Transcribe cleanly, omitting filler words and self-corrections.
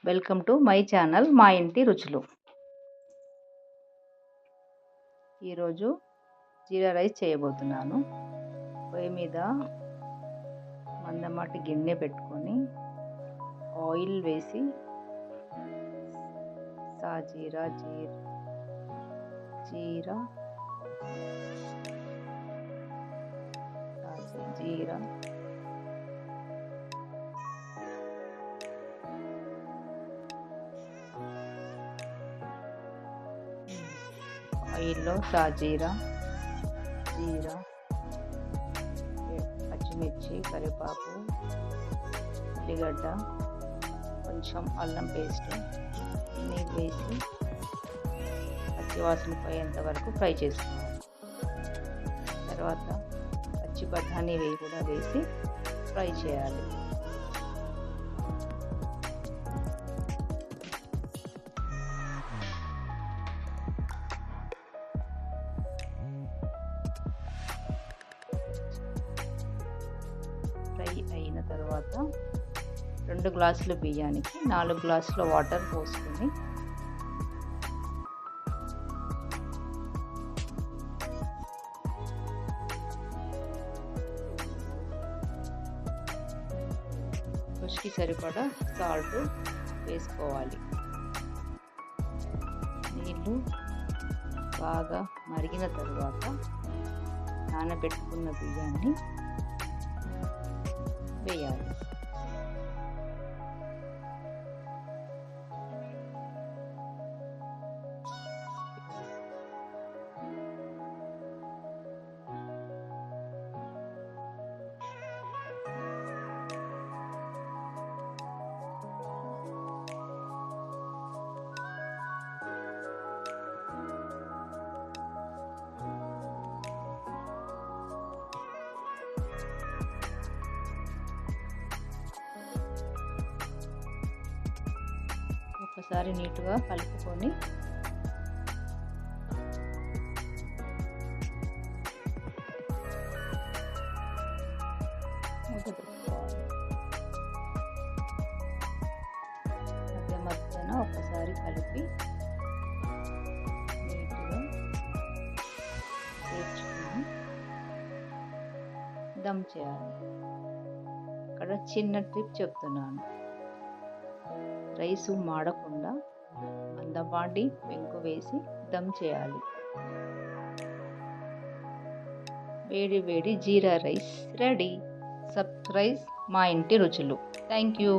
Welcome to my channel మా ఇంటి రుచులు. ఈరోజు జీరా రైస్ చేయబోతున్నాను. పొయ్యి మీద మందమాటి గిన్నె పెట్టుకొని ఆయిల్ వేసి సాజీరా జీరా జీరా ఆయిల్లో సాజీరా జీరా పచ్చిమిర్చి కరివేపాకు ఉల్లిగడ్డ కొంచెం అల్లం పేస్ట్ అన్నీ వేసి పచ్చివాసన పోయేంత వరకు ఫ్రై చేసుకోవాలి. తర్వాత పచ్చి బఠానీ కూడా వేసి ఫ్రై చేయాలి. ఫ్రై అయిన తర్వాత 2 గ్లాసుల బియ్యానికి 4 గ్లాసుల వాటర్ పోసుకొని రుచికి సరిపడా సాల్ట్ వేసుకోవాలి. నీళ్ళు బాగా మరిగిన తర్వాత నానబెట్టుకున్న బియ్యాన్ని వేయాలి. ఒకసారి నీట్గా కలుపుకొని పెట్టుకోవాలి. మధ్యన ఒకసారి కలిపి నీట్గా చేర్చుకొని దమ్ చేయాలి. ఇక్కడ చిన్న టిప్ చెప్తున్నాను. రైసు మాడకుండా మందపాటి పెంకు వేసి దమ్ చేయాలి. వేడి వేడి జీరా రైస్ రెడీ. సబ్స్క్రైబ్ మా ఇంటి రుచులు. Thank you.